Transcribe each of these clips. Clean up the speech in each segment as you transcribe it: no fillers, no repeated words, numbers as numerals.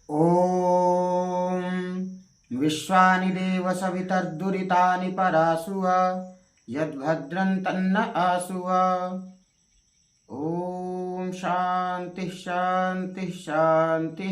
ॐ विश्वानि देव सवितर्दुरितानि परासुव यद्भद्रं तन्न आसुव। ॐ शांति शांति शांति।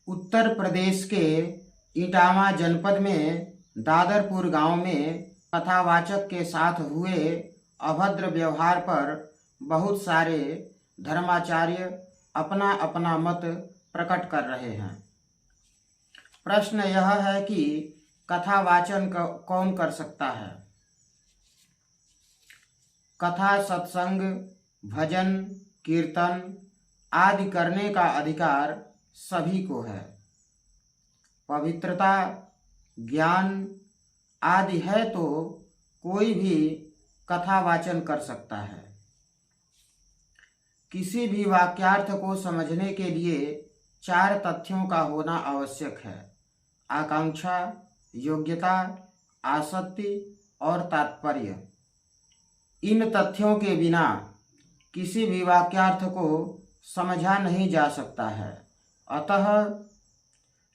उत्तर प्रदेश के इटावा जनपद में दादरपुर गांव में कथावाचक के साथ हुए अभद्र व्यवहार पर बहुत सारे धर्माचार्य अपना अपना मत प्रकट कर रहे हैं। प्रश्न यह है कि कथावाचन कौन कर सकता है? कथा, सत्संग, भजन, कीर्तन आदि करने का अधिकार सभी को है। पवित्रता, ज्ञान आदि है तो कोई भी कथावाचन कर सकता है। किसी भी वाक्यार्थ को समझने के लिए 4 तथ्यों का होना आवश्यक है: आकांक्षा, योग्यता, आसक्ति और तात्पर्य। इन तथ्यों के बिना किसी भी वाक्यार्थ को समझा नहीं जा सकता है। अतः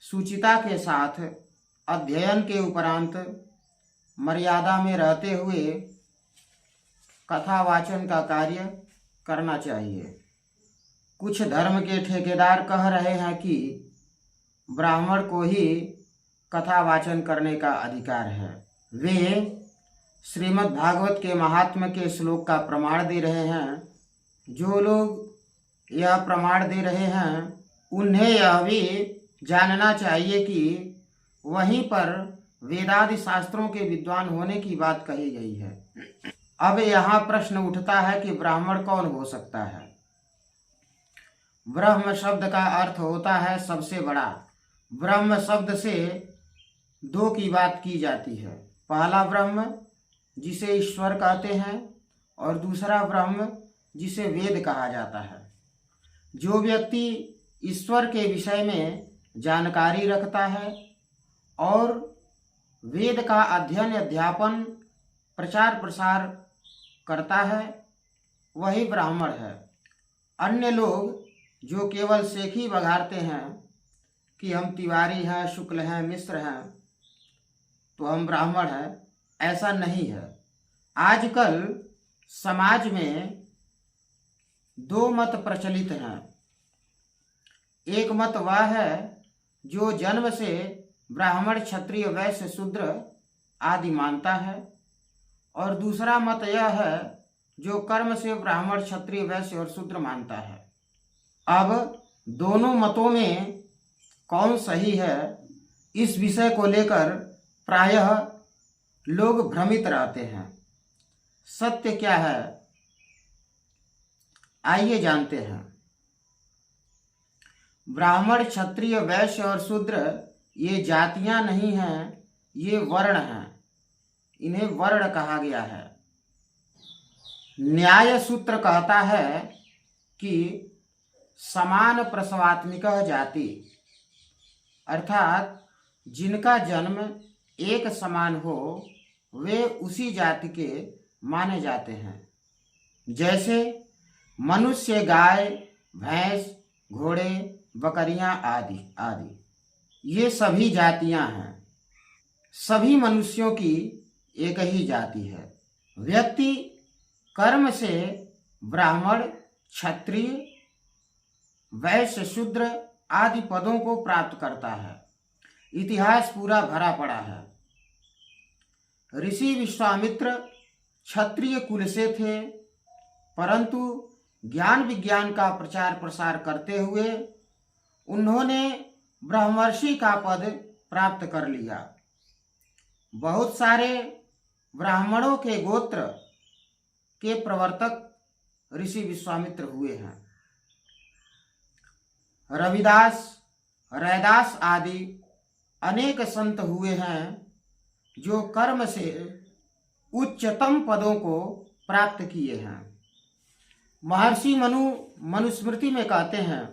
सूचिता के साथ अध्ययन के उपरांत मर्यादा में रहते हुए कथावाचन का कार्य करना चाहिए। कुछ धर्म के ठेकेदार कह रहे हैं कि ब्राह्मण को ही कथावाचन करने का अधिकार है। वे श्रीमद् भागवत के महात्म्य के श्लोक का प्रमाण दे रहे हैं। जो लोग यह प्रमाण दे रहे हैं उन्हें यह भी जानना चाहिए कि वहीं पर वेदादि शास्त्रों के विद्वान होने की बात कही गई है। अब यहाँ प्रश्न उठता है कि ब्राह्मण कौन हो सकता है? ब्रह्म शब्द का अर्थ होता है सबसे बड़ा। ब्रह्म शब्द से 2 की बात की जाती है। पहला ब्रह्म जिसे ईश्वर कहते हैं और दूसरा ब्रह्म जिसे वेद कहा जाता है। जो व्यक्ति ईश्वर के विषय में जानकारी रखता है और वेद का अध्ययन अध्यापन प्रचार प्रसार करता है वही ब्राह्मण है। अन्य लोग जो केवल सेखी बघारते हैं कि हम तिवारी हैं, शुक्ल हैं, मिश्र हैं तो हम ब्राह्मण हैं, ऐसा नहीं है। आजकल समाज में 2 मत प्रचलित हैं। एक मत वह है जो जन्म से ब्राह्मण, क्षत्रिय, वैश्य, शूद्र आदि मानता है और दूसरा मत यह है जो कर्म से ब्राह्मण, क्षत्रिय, वैश्य और शूद्र मानता है। अब दोनों मतों में कौन सही है, इस विषय को लेकर प्रायः लोग भ्रमित रहते हैं। सत्य क्या है, आइए जानते हैं। ब्राह्मण, क्षत्रिय, वैश्य और शूद्र ये जातियां नहीं हैं, ये वर्ण हैं। इन्हें वर्ण कहा गया है। न्याय सूत्र कहता है कि समान प्रसवात्मिकः जाति, अर्थात जिनका जन्म एक समान हो वे उसी जाति के माने जाते हैं। जैसे मनुष्य, गाय, भैंस, घोड़े, बकरियां आदि आदि ये सभी जातियां हैं। सभी मनुष्यों की एक ही जाति है। व्यक्ति कर्म से ब्राह्मण, क्षत्रिय, वैश्य, शूद्र आदि पदों को प्राप्त करता है। इतिहास पूरा भरा पड़ा है। ऋषि विश्वामित्र क्षत्रिय कुल से थे, परंतु ज्ञान विज्ञान का प्रचार प्रसार करते हुए उन्होंने ब्रह्मर्षि का पद प्राप्त कर लिया। बहुत सारे ब्राह्मणों के गोत्र के प्रवर्तक ऋषि विश्वामित्र हुए हैं। रविदास, रैदास आदि अनेक संत हुए हैं जो कर्म से उच्चतम पदों को प्राप्त किए हैं। महर्षि मनु मनुस्मृति में कहते हैं,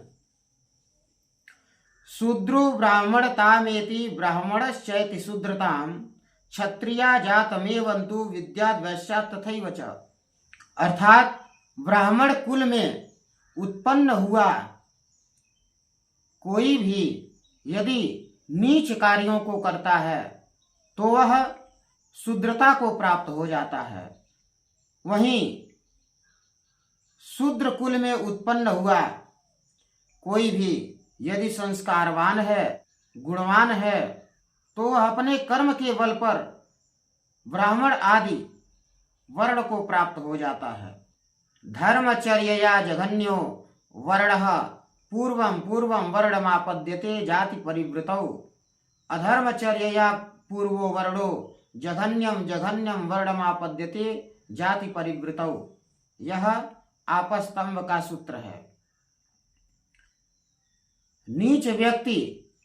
शूद्रो ब्राह्मणतामेति ब्राह्मणश्चैति शूद्रताम क्षत्रिया जातमेवन्तु विद्याद् वैश्यात् तथैव च। अर्थात ब्राह्मण कुल में उत्पन्न हुआ कोई भी यदि नीच कार्यों को करता है तो वह शूद्रता को प्राप्त हो जाता है। वहीं शूद्र कुल में उत्पन्न हुआ कोई भी यदि संस्कारवान है, गुणवान है, तो वह अपने कर्म के बल पर ब्राह्मण आदि वर्ण को प्राप्त हो जाता है। धर्मचर्यया जघन्यो वर्णः पूर्वं पूर्वं वर्णमापद्यते जाति परिवृतौ। अधर्मचर्यया पूर्वो वर्णो जघन्यम जघन्यम वर्णमापद्यते जाति परिवृतौ। यह आपस्तंभ का सूत्र है। नीच व्यक्ति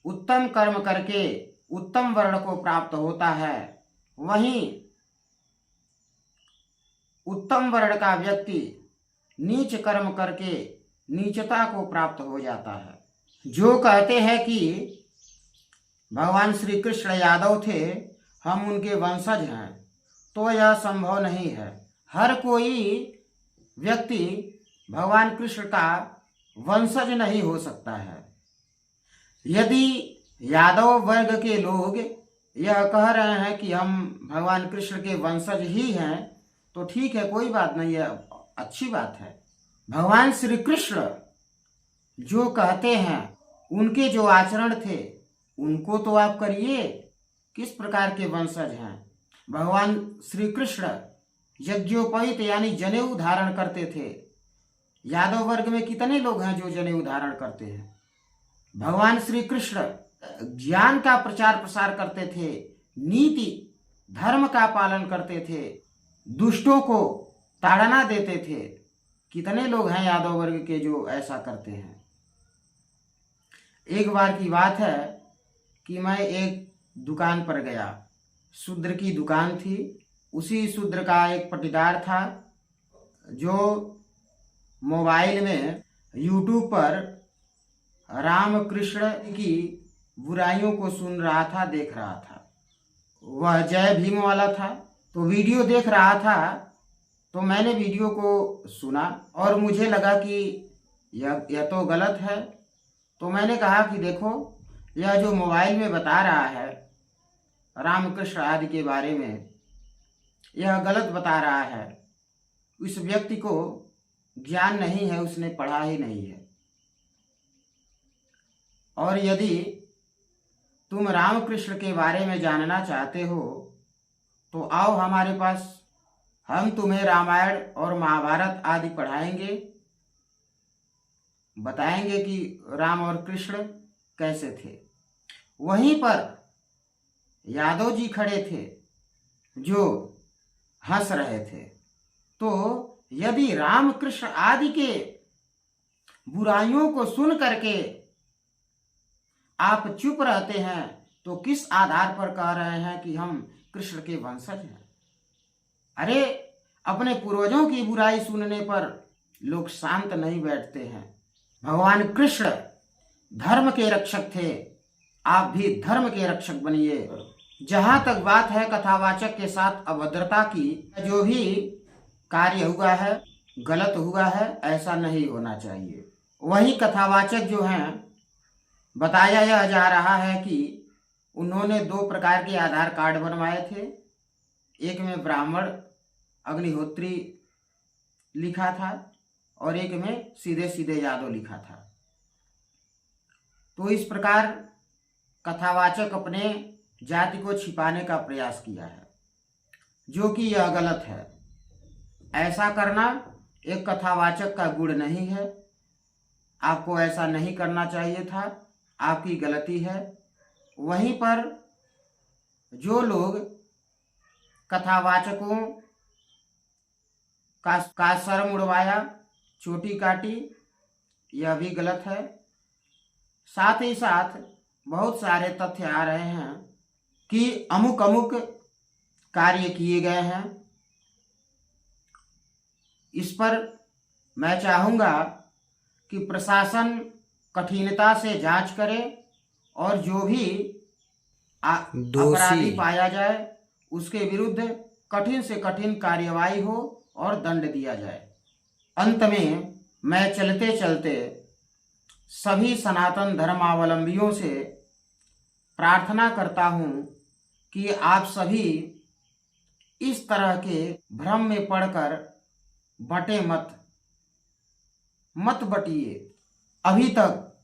उत्तम कर्म करके उत्तम वर्ण को प्राप्त होता है, वहीं उत्तम वर्ण का व्यक्ति नीच कर्म करके नीचता को प्राप्त हो जाता है। जो कहते हैं कि भगवान श्री कृष्ण यादव थे, हम उनके वंशज हैं, तो यह संभव नहीं है। हर कोई व्यक्ति भगवान कृष्ण का वंशज नहीं हो सकता है। यदि यादव वर्ग के लोग यह कह रहे हैं कि हम भगवान कृष्ण के वंशज ही हैं, तो ठीक है, कोई बात नहीं है, अच्छी बात है। भगवान श्री कृष्ण जो कहते हैं, उनके जो आचरण थे उनको तो आप करिए। किस प्रकार के वंशज हैं? भगवान श्री कृष्ण यज्ञोपवीत यानी जनेऊ धारण करते थे। यादव वर्ग में कितने लोग हैं जो जनेऊ धारण करते हैं? भगवान श्री कृष्ण ज्ञान का प्रचार प्रसार करते थे, नीति धर्म का पालन करते थे, दुष्टों को ताड़ना देते थे। कितने लोग हैं यादव वर्ग के जो ऐसा करते हैं? एक बार की बात है कि मैं एक दुकान पर गया। शूद्र की दुकान थी। उसी शूद्र का एक पटीदार था जो मोबाइल में यूट्यूब पर राम कृष्ण की बुराइयों को सुन रहा था, देख रहा था। वह जय भीम वाला था, तो वीडियो देख रहा था। तो मैंने वीडियो को सुना और मुझे लगा कि यह तो गलत है। तो मैंने कहा कि देखो, यह जो मोबाइल में बता रहा है रामकृष्ण आदि के बारे में, यह गलत बता रहा है। इस व्यक्ति को ज्ञान नहीं है, उसने पढ़ा ही नहीं है। और यदि तुम रामकृष्ण के बारे में जानना चाहते हो तो आओ हमारे पास, हम तुम्हें रामायण और महाभारत आदि पढ़ाएंगे, बताएंगे कि राम और कृष्ण कैसे थे। वहीं पर यादव जी खड़े थे जो हंस रहे थे। तो यदि राम कृष्ण आदि के बुराइयों को सुन करके आप चुप रहते हैं, तो किस आधार पर कह रहे हैं कि हम कृष्ण के वंशज हैं? अरे, अपने पूर्वजों की बुराई सुनने पर लोग शांत नहीं बैठते हैं। भगवान कृष्ण धर्म के रक्षक थे, आप भी धर्म के रक्षक बनिए। जहां तक बात है कथावाचक के साथ अभद्रता की, जो भी कार्य हुआ है गलत हुआ है, ऐसा नहीं होना चाहिए। वही कथावाचक जो हैं, बताया यह जा रहा है कि उन्होंने 2 प्रकार के आधार कार्ड बनवाए थे। एक में ब्राह्मण अग्निहोत्री लिखा था और एक में सीधे सीधे यादव लिखा था। तो इस प्रकार कथावाचक अपने जाति को छिपाने का प्रयास किया है, जो कि यह गलत है। ऐसा करना एक कथावाचक का गुण नहीं है। आपको ऐसा नहीं करना चाहिए था, आपकी गलती है। वहीं पर जो लोग कथावाचकों का सर मुड़वाया, चोटी काटी, यह भी गलत है। साथ ही साथ बहुत सारे तथ्य आ रहे हैं कि अमुक अमुक कार्य किए गए हैं। इस पर मैं चाहूँगा कि प्रशासन कठिनता से जांच करे और जो भी अपराधी पाया जाए उसके विरुद्ध कठिन से कठिन कार्यवाही हो और दंड दिया जाए। अंत में मैं चलते चलते सभी सनातन धर्मावलंबियों से प्रार्थना करता हूँ कि आप सभी इस तरह के भ्रम में पड़कर बटे मत बटिए। अभी तक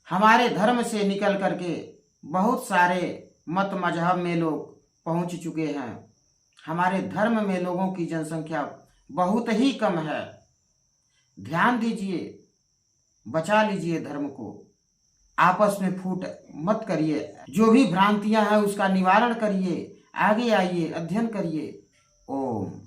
हमारे धर्म से निकल करके बहुत सारे मत मजहब में लोग पहुंच चुके हैं। हमारे धर्म में लोगों की जनसंख्या बहुत ही कम है। ध्यान दीजिए, बचा लीजिए धर्म को, आपस में फूट मत करिए। जो भी भ्रांतियां हैं उसका निवारण करिए, आगे आइए, अध्ययन करिए। ओम।